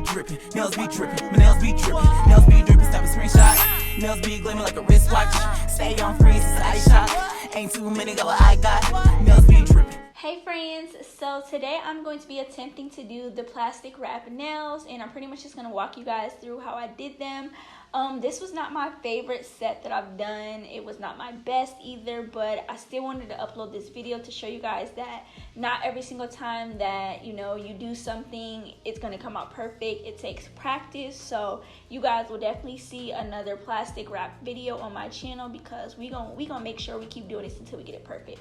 be dripping, nails be dripping, my nails be dripping, nails be dripping, snap a screenshot. Nails be gleaming like a wristwatch. Stay on freeze, it's ice shot. Ain't too many go I got. Nails be dripping. Hey friends, so today I'm going to be attempting to do the plastic wrap nails, and I'm pretty much just going to walk you guys through how I did them. This was not my favorite set that I've done. It was not my best either, but I still wanted to upload this video to show you guys that not every single time that you do something it's going to come out perfect. It takes practice, so you guys will definitely see another plastic wrap video on my channel because we gonna make sure we keep doing this until we get it perfect.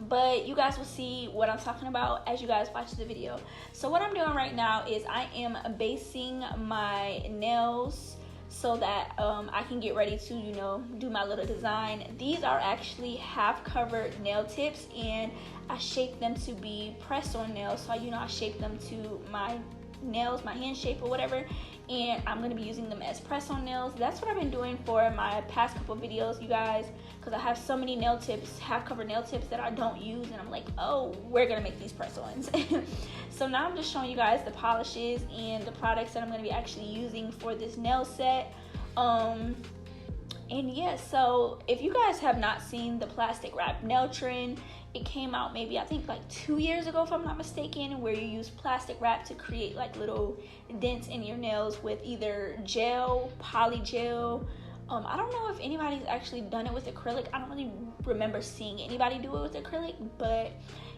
But you guys will see what I'm talking about as you guys watch the video. So what I'm doing right now is I am basing my nails so that I can get ready to do my little design. These are actually half covered nail tips, and I shaped them to be press-on nails. So I shaped them to my nails, my hand shape or whatever, and I'm going to be using them as press-on nails. That's what I've been doing for my past couple videos, you guys, because I have so many nail tips, half-covered nail tips that I don't use, and I'm like, oh, we're going to make these press-ons. So now I'm just showing you guys the polishes and the products that I'm going to be actually using for this nail set. And yeah, so if you guys have not seen the plastic wrap nail trend, it came out maybe I think like 2 years ago if I'm not mistaken, where you use plastic wrap to create like little dents in your nails with either gel, poly gel. I don't know if anybody's actually done it with acrylic. I don't really remember seeing anybody do it with acrylic, but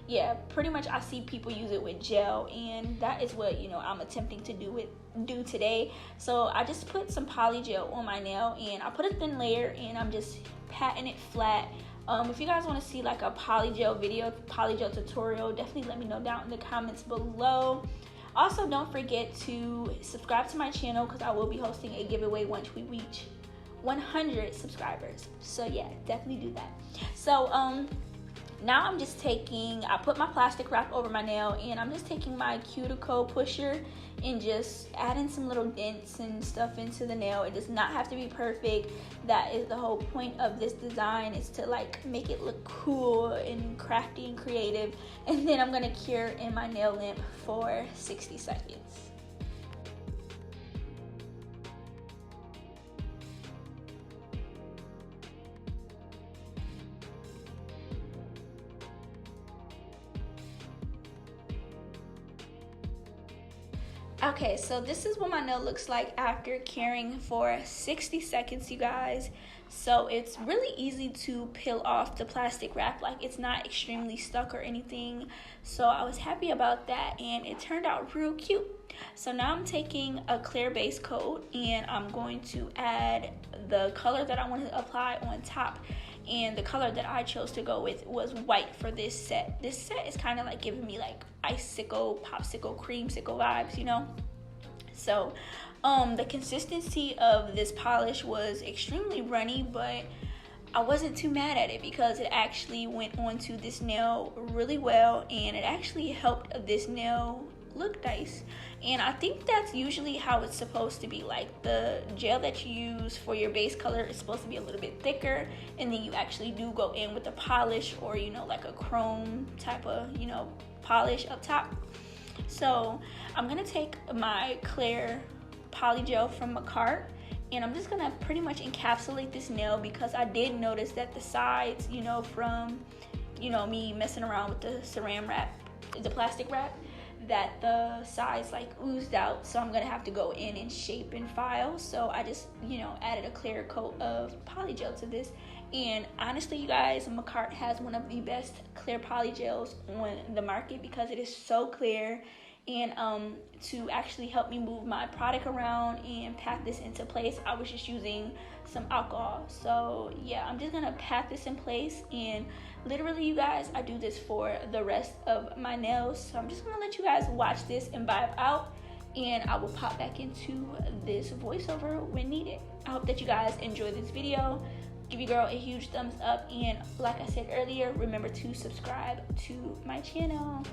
yeah, pretty much I see people use it with gel, and that is what I'm attempting to do today. So I just put some poly gel on my nail, and I put a thin layer, and I'm just patting it flat. If you guys want to see like a poly gel video, poly gel tutorial, definitely let me know down in the comments below. Also, don't forget to subscribe to my channel because I will be hosting a giveaway once we reach 100 subscribers. So yeah, definitely do that. So now I'm just I put my plastic wrap over my nail, and I'm just taking my cuticle pusher and just adding some little dents and stuff into the nail. It does not have to be perfect. That is the whole point of this design, is to like make it look cool and crafty and creative. And then I'm gonna cure in my nail lamp for 60 seconds. Okay, so this is what my nail looks like after curing for 60 seconds, you guys. So it's really easy to peel off the plastic wrap. Like, it's not extremely stuck or anything. So I was happy about that, and it turned out real cute. So now I'm taking a clear base coat, and I'm going to add the color that I want to apply on top. And the color that I chose to go with was white for this set. This set is kind of like giving me like icicle, popsicle, creamsicle vibes, So the consistency of this polish was extremely runny, but I wasn't too mad at it because it actually went onto this nail really well, and it actually helped this nail look nice. And I think that's usually how it's supposed to be. Like, the gel that you use for your base color is supposed to be a little bit thicker, and then you actually do go in with a polish or like a chrome type of polish up top. So I'm gonna take my clear poly gel from my cart, and I'm just gonna pretty much encapsulate this nail because I did notice that the sides, from me messing around with the saran wrap, the plastic wrap, that the sides like oozed out. So I'm gonna have to go in and shape and file. So I just added a clear coat of poly gel to this, and honestly, you guys, my cart has one of the best clear poly gels on the market because it is so clear. And to actually help me move my product around and pat this into place, I was just using some alcohol. So yeah, I'm just gonna pat this in place, and literally, you guys, I do this for the rest of my nails. So I'm just gonna let you guys watch this and vibe out, and I will pop back into this voiceover when needed. I hope that you guys enjoy this video. Give your girl a huge thumbs up, and like I said earlier, remember to subscribe to my channel.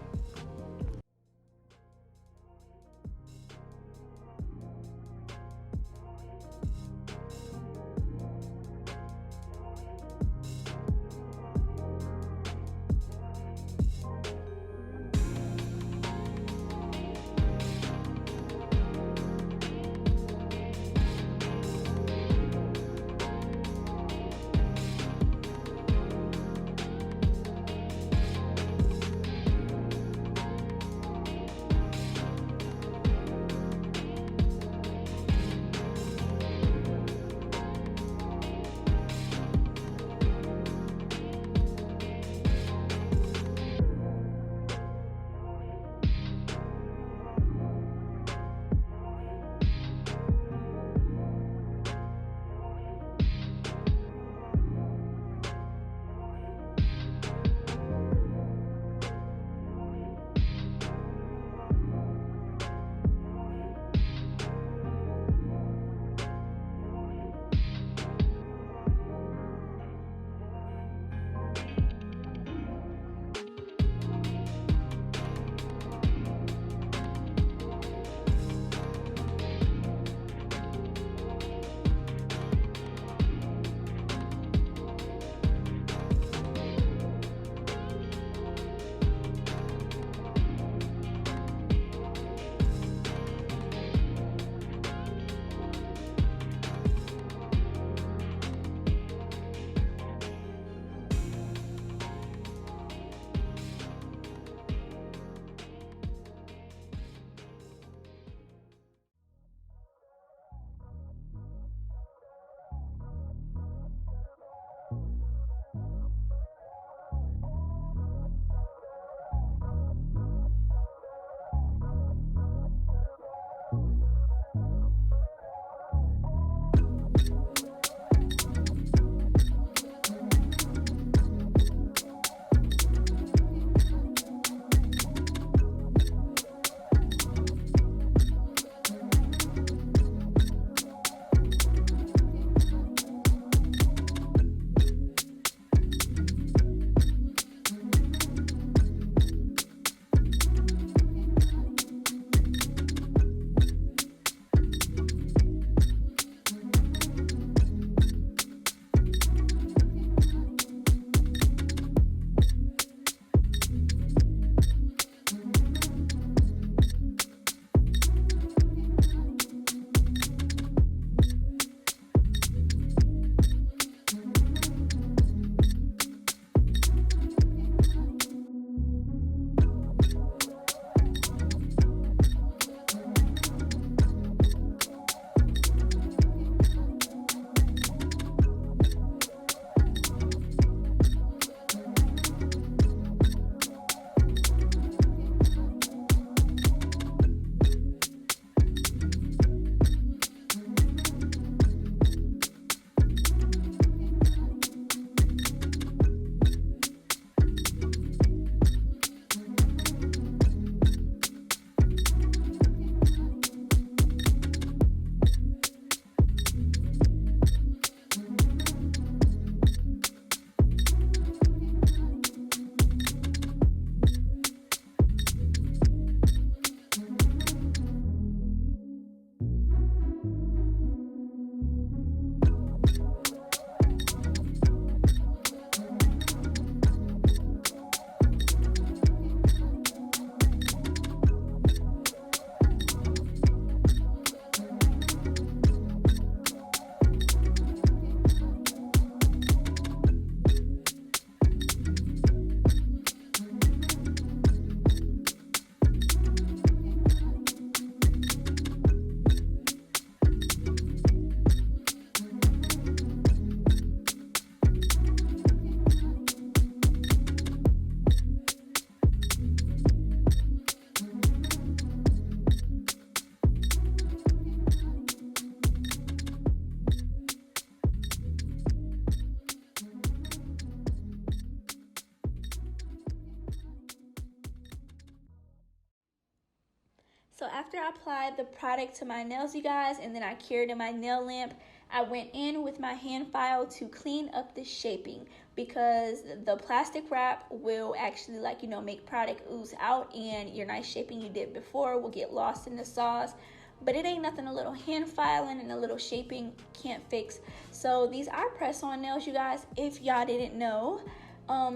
So after I applied the product to my nails, you guys, and then I cured in my nail lamp, I went in with my hand file to clean up the shaping, because the plastic wrap will actually, like, you know, make product ooze out, and your nice shaping you did before will get lost in the sauce. But it ain't nothing a little hand filing and a little shaping can't fix. So these are press-on nails, you guys, if y'all didn't know.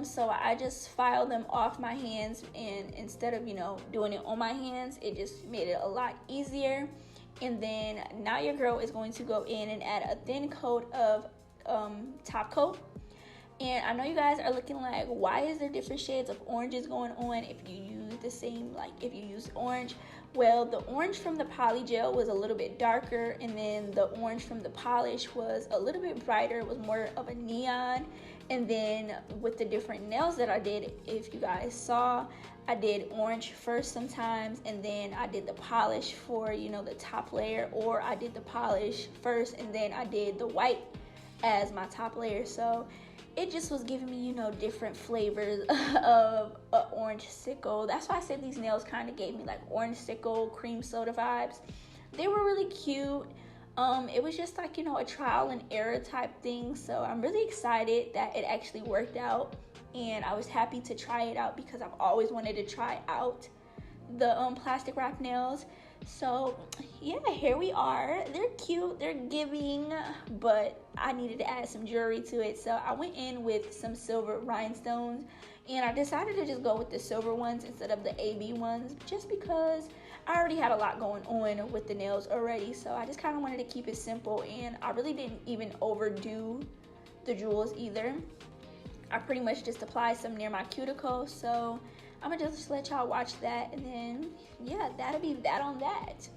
So I just filed them off my hands, and instead of, you know, doing it on my hands, it just made it a lot easier. And then now your girl is going to go in and add a thin coat of top coat. And I know you guys are looking like, why is there different shades of oranges going on if you use the same, like if you use orange? Well, the orange from the poly gel was a little bit darker, and then the orange from the polish was a little bit brighter. It was more of a neon. And then with the different nails that I did, if you guys saw, I did orange first sometimes, and then I did the polish for, you know, the top layer, or I did the polish first and then I did the white as my top layer. So it just was giving me, you know, different flavors of orange sickle. That's why I said these nails kind of gave me like orange sickle, cream soda vibes. They were really cute. It was just like, you know, a trial and error type thing. So I'm really excited that it actually worked out, and I was happy to try it out because I've always wanted to try out the plastic wrap nails. So yeah, here we are. They're cute, they're giving, but I needed to add some jewelry to it. So I went in with some silver rhinestones, and I decided to just go with the silver ones instead of the AB ones, just because I already had a lot going on with the nails already. So I just kind of wanted to keep it simple, and I really didn't even overdo the jewels either. I pretty much just applied some near my cuticle. So I'm gonna just let y'all watch that, and then yeah, that'll be that on that.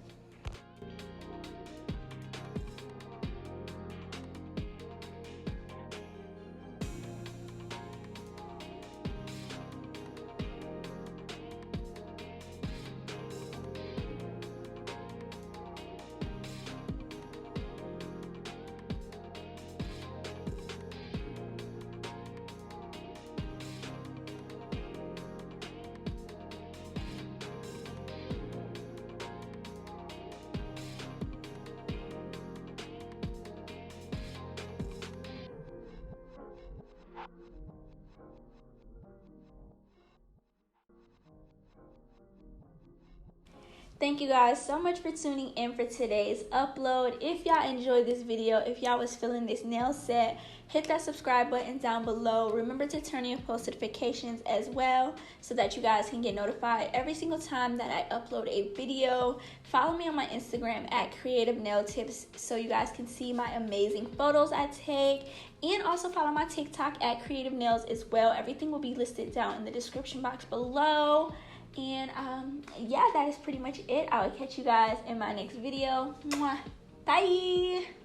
Thank you guys so much for tuning in for today's upload. If y'all enjoyed this video, if y'all was feeling this nail set, hit that subscribe button down below. Remember to turn on your post notifications as well, so that you guys can get notified every single time that I upload a video. Follow me on my Instagram at Creative Nail Tips, so you guys can see my amazing photos I take. And also follow my TikTok at Creative Nails as well. Everything will be listed down in the description box below. And yeah, that is pretty much it. I will catch you guys in my next video. Mwah. Bye.